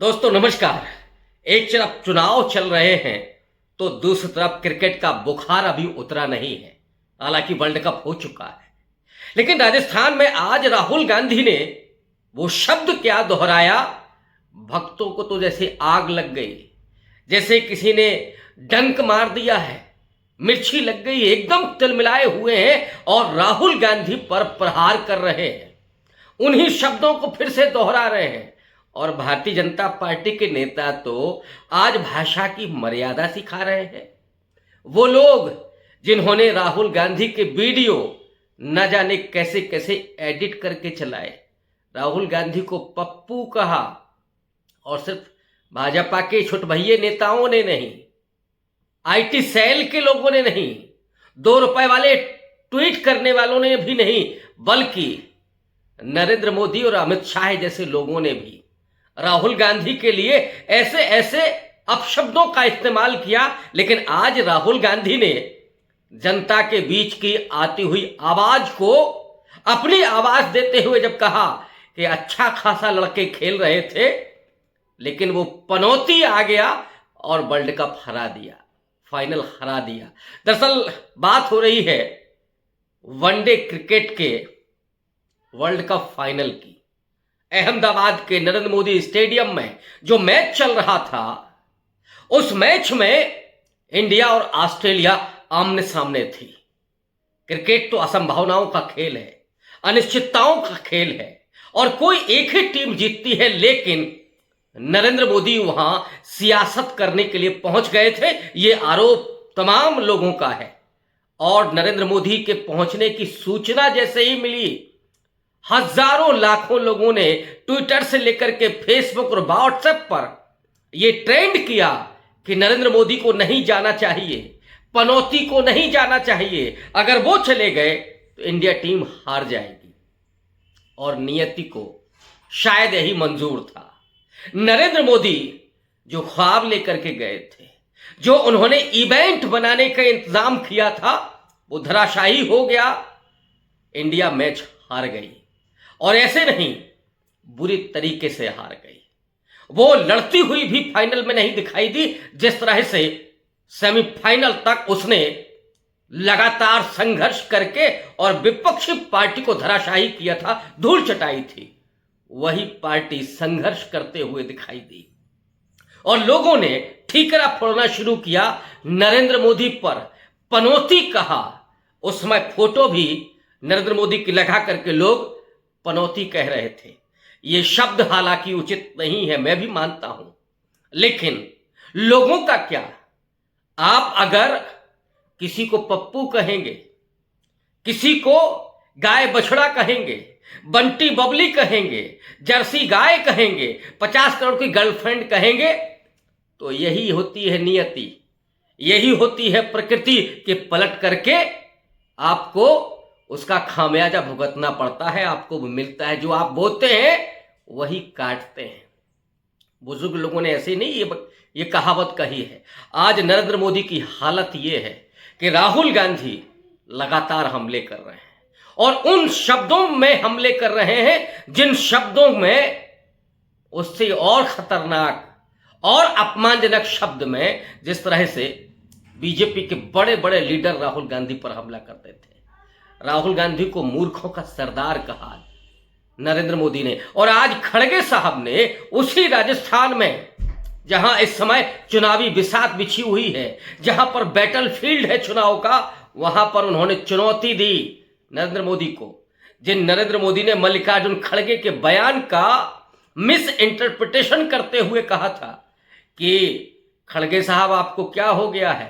दोस्तों नमस्कार। एक तरफ चुनाव चल रहे हैं तो दूसरी तरफ क्रिकेट का बुखार अभी उतरा नहीं है। हालांकि वर्ल्ड कप हो चुका है, लेकिन राजस्थान में आज राहुल गांधी ने वो शब्द क्या दोहराया, भक्तों को तो जैसे आग लग गई, जैसे किसी ने डंक मार दिया है, मिर्ची लग गई, एकदम तिलमिलाए हुए हैं और राहुल गांधी पर प्रहार कर रहे हैं। उन्हीं शब्दों को फिर से दोहरा रहे हैं। और भारतीय जनता पार्टी के नेता तो आज भाषा की मर्यादा सिखा रहे हैं। वो लोग जिन्होंने राहुल गांधी के वीडियो न जाने कैसे कैसे एडिट करके चलाए, राहुल गांधी को पप्पू कहा, और सिर्फ भाजपा के छुटभइये नेताओं ने नहीं, आईटी सेल के लोगों ने नहीं, 2 रुपए वाले ट्वीट करने वालों ने भी नहीं, बल्कि नरेंद्र मोदी और अमित शाह जैसे लोगों ने भी राहुल गांधी के लिए ऐसे ऐसे अपशब्दों का इस्तेमाल किया। लेकिन आज राहुल गांधी ने जनता के बीच की आती हुई आवाज को अपनी आवाज देते हुए जब कहा कि अच्छा खासा लड़के खेल रहे थे, लेकिन वो पनौती आ गया और वर्ल्ड कप हरा दिया, फाइनल हरा दिया। दरअसल बात हो रही है वनडे क्रिकेट के वर्ल्ड कप फाइनल की। अहमदाबाद के नरेंद्र मोदी स्टेडियम में जो मैच चल रहा था, उस मैच में इंडिया और ऑस्ट्रेलिया आमने सामने थी। क्रिकेट तो असंभावनाओं का खेल है, अनिश्चितताओं का खेल है, और कोई एक ही टीम जीतती है। लेकिन नरेंद्र मोदी वहां सियासत करने के लिए पहुंच गए थे, ये आरोप तमाम लोगों का है। और नरेंद्र मोदी के पहुंचने की सूचना जैसे ही मिली, हजारों लाखों लोगों ने ट्विटर से लेकर के फेसबुक और व्हाट्सएप पर यह ट्रेंड किया कि नरेंद्र मोदी को नहीं जाना चाहिए, पनौती को नहीं जाना चाहिए, अगर वो चले गए तो इंडिया टीम हार जाएगी। और नियति को शायद यही मंजूर था। नरेंद्र मोदी जो ख्वाब लेकर के गए थे, जो उन्होंने इवेंट बनाने का इंतजाम किया था, वो धराशायी हो गया। इंडिया मैच हार गई, और ऐसे नहीं, बुरी तरीके से हार गई। वो लड़ती हुई भी फाइनल में नहीं दिखाई दी। जिस तरह से सेमीफाइनल तक उसने लगातार संघर्ष करके और विपक्षी पार्टी को धराशायी किया था, धूल चटाई थी, वही पार्टी संघर्ष करते हुए दिखाई दी। और लोगों ने ठीकरा फोड़ना शुरू किया नरेंद्र मोदी पर, पनौती कहा। उस समय फोटो भी नरेंद्र मोदी की लगा करके लोग पनौती कह रहे थे। ये शब्द हालांकि उचित नहीं है, मैं भी मानता हूं, लेकिन लोगों का क्या। आप अगर किसी को पप्पू कहेंगे, किसी को गाय बछड़ा कहेंगे, बंटी बबली कहेंगे, जर्सी गाय कहेंगे, 50 करोड़ की गर्लफ्रेंड कहेंगे, तो यही होती है नियति, यही होती है प्रकृति के पलट करके आपको उसका खामियाजा भुगतना पड़ता है। आपको मिलता है जो आप बोते हैं वही काटते हैं। बुजुर्ग लोगों ने ऐसे नहीं ये कहावत कही है। आज नरेंद्र मोदी की हालत ये है कि राहुल गांधी लगातार हमले कर रहे हैं, और उन शब्दों में हमले कर रहे हैं जिन शब्दों में उससे और खतरनाक और अपमानजनक शब्द में जिस तरह से बीजेपी के बड़े बड़े लीडर राहुल गांधी पर हमला करते थे। राहुल गांधी को मूर्खों का सरदार कहा नरेंद्र मोदी ने। और आज खड़गे साहब ने उसी राजस्थान में, जहां इस समय चुनावी बिसात बिछी हुई है, जहां पर बैटलफील्ड है चुनाव का, वहां पर उन्होंने चुनौती दी नरेंद्र मोदी को। जिन नरेंद्र मोदी ने मल्लिकार्जुन खड़गे के बयान का मिस इंटरप्रिटेशन करते हुए कहा था कि खड़गे साहब आपको क्या हो गया है,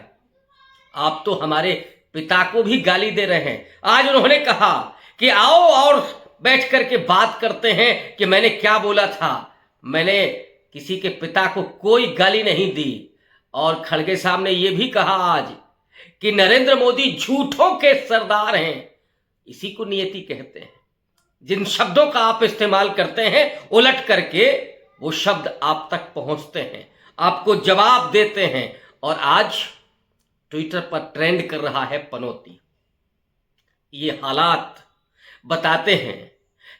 आप तो हमारे पिता को भी गाली दे रहे हैं। आज उन्होंने कहा कि आओ और बैठ करके बात करते हैं कि मैंने क्या बोला था। मैंने किसी के पिता को कोई गाली नहीं दी। और खड़गे साहब ने यह भी कहा आज कि नरेंद्र मोदी झूठों के सरदार हैं। इसी को नियति कहते हैं। जिन शब्दों का आप इस्तेमाल करते हैं, उलट करके वो शब्द आप तक पहुंचते हैं, आपको जवाब देते हैं। और आज ट्विटर पर ट्रेंड कर रहा है पनौती। ये हालात बताते हैं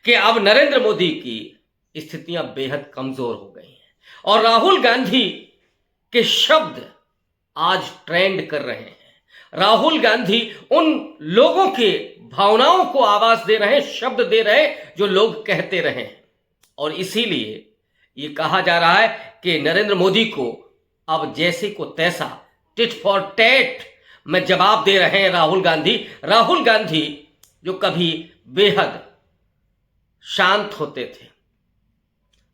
कि अब नरेंद्र मोदी की स्थितियां बेहद कमजोर हो गई हैं। और राहुल गांधी के शब्द आज ट्रेंड कर रहे हैं। राहुल गांधी उन लोगों के भावनाओं को आवाज दे रहे हैं, शब्द दे रहे हैं जो लोग कहते रहे हैं। और इसीलिए ये कहा जा रहा है कि नरेंद्र मोदी को अब जैसे को तैसा टिट फॉर टैट में जवाब दे रहे हैं राहुल गांधी। राहुल गांधी जो कभी बेहद शांत होते थे,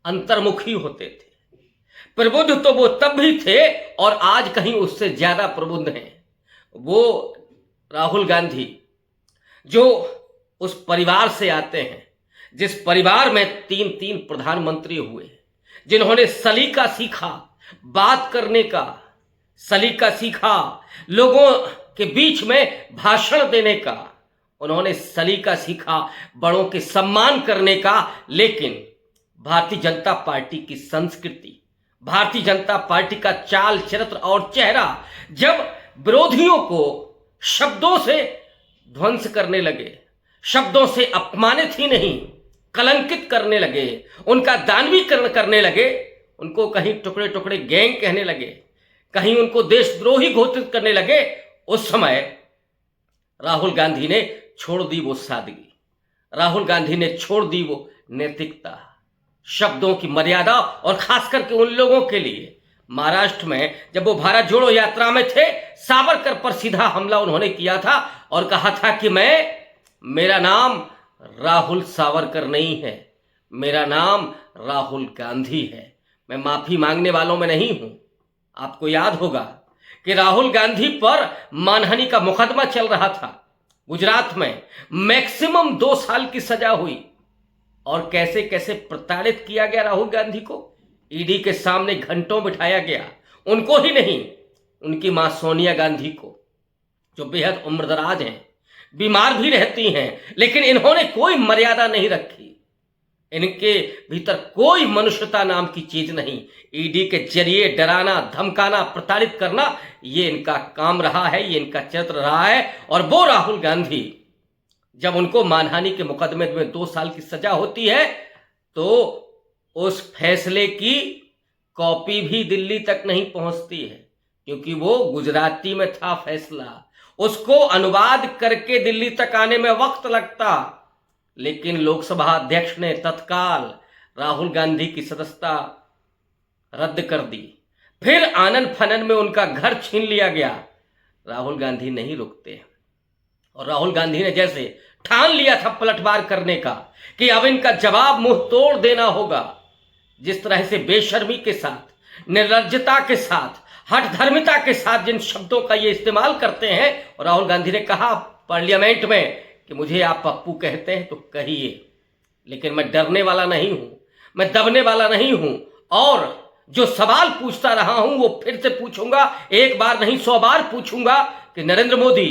अंतर्मुखी होते थे, प्रबुद्ध तो वो तब भी थे और आज कहीं उससे ज्यादा प्रबुद्ध हैं। वो राहुल गांधी जो उस परिवार से आते हैं जिस परिवार में 3 प्रधानमंत्री हुए, जिन्होंने सलीका सीखा बात करने का, सलीका सीखा लोगों के बीच में भाषण देने का, उन्होंने सलीका सीखा बड़ों के सम्मान करने का। लेकिन भारतीय जनता पार्टी की संस्कृति, भारतीय जनता पार्टी का चाल चरित्र और चेहरा जब विरोधियों को शब्दों से ध्वंस करने लगे, शब्दों से अपमानित ही नहीं कलंकित करने लगे, उनका दानवीकरण करने लगे, उनको कहीं टुकड़े टुकड़े गैंग कहने लगे, कहीं उनको देशद्रोही घोषित करने लगे, उस समय राहुल गांधी ने छोड़ दी वो सादगी, राहुल गांधी ने छोड़ दी वो नैतिकता, शब्दों की मर्यादा। और खास करके उन लोगों के लिए महाराष्ट्र में जब वो भारत जोड़ो यात्रा में थे, सावरकर पर सीधा हमला उन्होंने किया था और कहा था कि मेरा नाम राहुल सावरकर नहीं है, मेरा नाम राहुल गांधी है, मैं माफी मांगने वालों में नहीं हूं। आपको याद होगा कि राहुल गांधी पर मानहानि का मुकदमा चल रहा था गुजरात में, मैक्सिमम 2 साल की सजा हुई और कैसे कैसे प्रताड़ित किया गया राहुल गांधी को, ईडी के सामने घंटों बिठाया गया। उनको ही नहीं, उनकी मां सोनिया गांधी को, जो बेहद उम्रदराज हैं, बीमार भी रहती हैं, लेकिन इन्होंने कोई मर्यादा नहीं रखी, इनके भीतर कोई मनुष्यता नाम की चीज नहीं। ईडी के जरिए डराना, धमकाना, प्रताड़ित करना, ये इनका काम रहा है, ये इनका चरित्र रहा है। और वो राहुल गांधी जब उनको मानहानि के मुकदमे में 2 साल की सजा होती है तो उस फैसले की कॉपी भी दिल्ली तक नहीं पहुंचती है, क्योंकि वो गुजराती में था फैसला, उसको अनुवाद करके दिल्ली तक आने में वक्त लगता। लेकिन लोकसभा अध्यक्ष ने तत्काल राहुल गांधी की सदस्यता रद्द कर दी, फिर आनन फानन में उनका घर छीन लिया गया। राहुल गांधी नहीं रुकते और राहुल गांधी ने जैसे ठान लिया था पलटवार करने का कि अब इनका जवाब मुंह तोड़ देना होगा, जिस तरह से बेशर्मी के साथ, निर्लज्जता के साथ, हठधर्मिता के साथ जिन शब्दों का ये इस्तेमाल करते हैं। और राहुल गांधी ने कहा पार्लियामेंट में कि मुझे आप पप्पू कहते हैं तो कहिए, लेकिन मैं डरने वाला नहीं हूं, मैं दबने वाला नहीं हूं, और जो सवाल पूछता रहा हूं वो फिर से पूछूंगा, एक बार नहीं 100 बार पूछूंगा कि नरेंद्र मोदी,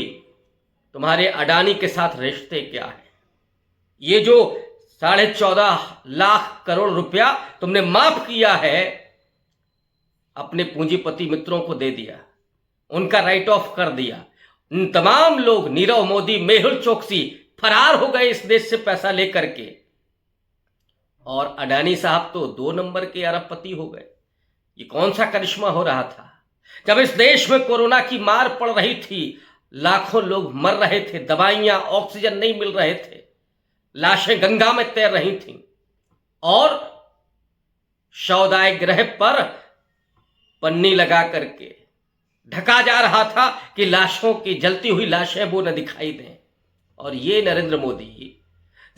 तुम्हारे अडानी के साथ रिश्ते क्या है? ये जो 14.5 लाख करोड़ रुपया तुमने माफ किया है, अपने पूंजीपति मित्रों को दे दिया, उनका राइट ऑफ कर दिया। तमाम लोग, नीरव मोदी, मेहुल चोकसी फरार हो गए इस देश से पैसा लेकर के, और अडानी साहब तो 2 नंबर के अरबपति हो गए। ये कौन सा करिश्मा हो रहा था? जब इस देश में कोरोना की मार पड़ रही थी, लाखों लोग मर रहे थे, दवाइयां, ऑक्सीजन नहीं मिल रहे थे, लाशें गंगा में तैर रही थीं, और शवदाह गृह पर पन्नी लगा करके ढका जा रहा था कि लाशों की, जलती हुई लाशें वो न दिखाई दें। और ये नरेंद्र मोदी,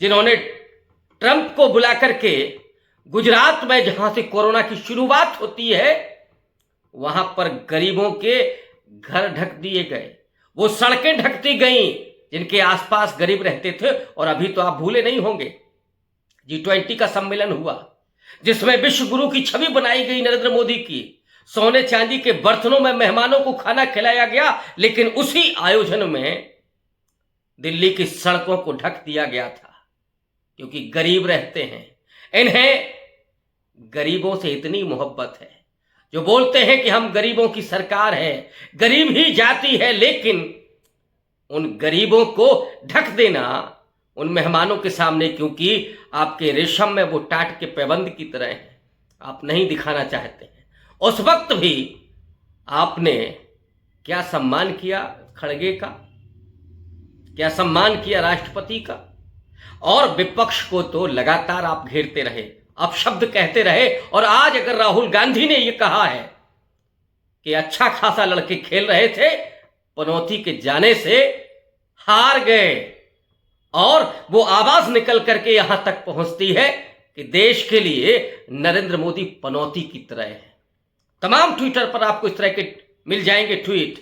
जिन्होंने ट्रंप को बुला करके गुजरात में, जहां से कोरोना की शुरुआत होती है, वहां पर गरीबों के घर ढक दिए गए, वो सड़कें ढकती गईं जिनके आसपास गरीब रहते थे। और अभी तो आप भूले नहीं होंगे, G20 का सम्मेलन हुआ जिसमें विश्व गुरु की छवि बनाई गई नरेंद्र मोदी की, सोने चांदी के बर्तनों में मेहमानों को खाना खिलाया गया, लेकिन उसी आयोजन में दिल्ली की सड़कों को ढक दिया गया था, क्योंकि गरीब रहते हैं। इन्हें गरीबों से इतनी मोहब्बत है, जो बोलते हैं कि हम गरीबों की सरकार है, गरीब ही जाति है, लेकिन उन गरीबों को ढक देना उन मेहमानों के सामने, क्योंकि आपके रेशम में वो टाट के पैबंद की तरह है, आप नहीं दिखाना चाहते हैं। उस वक्त भी आपने क्या सम्मान किया खड़गे का, क्या सम्मान किया राष्ट्रपति का, और विपक्ष को तो लगातार आप घेरते रहे, अपशब्द कहते रहे। और आज अगर राहुल गांधी ने यह कहा है कि अच्छा खासा लड़के खेल रहे थे, पनौती के जाने से हार गए, और वो आवाज निकल करके यहां तक पहुंचती है कि देश के लिए नरेंद्र मोदी पनौती की तरह है। तमाम ट्विटर पर आपको इस तरह के मिल जाएंगे ट्वीट,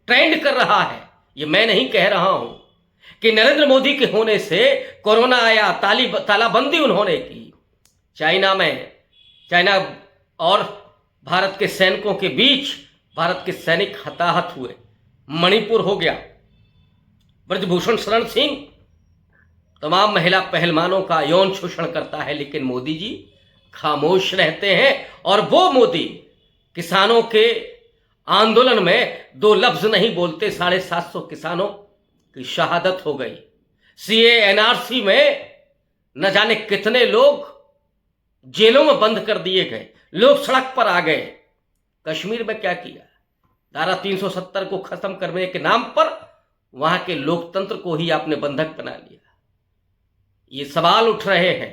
ट्रेंड कर रहा है। ये मैं नहीं कह रहा हूं कि नरेंद्र मोदी के होने से कोरोना आया, तालाबंदी उन्होंने की, चाइना और भारत के सैनिकों के बीच भारत के सैनिक हताहत हुए, मणिपुर हो गया, ब्रजभूषण शरण सिंह तमाम महिला पहलवानों का यौन शोषण करता है, लेकिन मोदी जी खामोश रहते हैं। और वो मोदी किसानों के आंदोलन में 2 लफ्ज नहीं बोलते। 750 किसानों की शहादत हो गई। सीए एनआरसी में न जाने कितने लोग जेलों में बंद कर दिए गए, लोग सड़क पर आ गए। कश्मीर में क्या किया? धारा 370 को खत्म करने के नाम पर वहां के लोकतंत्र को ही आपने बंधक बना लिया। ये सवाल उठ रहे हैं।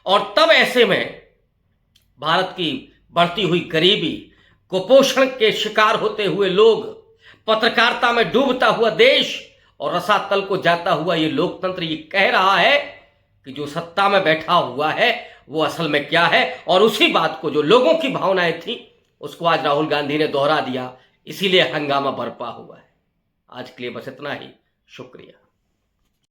और तब ऐसे में भारत की बढ़ती हुई गरीबी, कुपोषण के शिकार होते हुए लोग, पत्रकारिता में डूबता हुआ देश और रसातल को जाता हुआ ये लोकतंत्र ये कह रहा है कि जो सत्ता में बैठा हुआ है वो असल में क्या है। और उसी बात को, जो लोगों की भावनाएं थी, उसको आज राहुल गांधी ने दोहरा दिया, इसीलिए हंगामा बरपा हुआ है। आज के लिए बस इतना ही। शुक्रिया।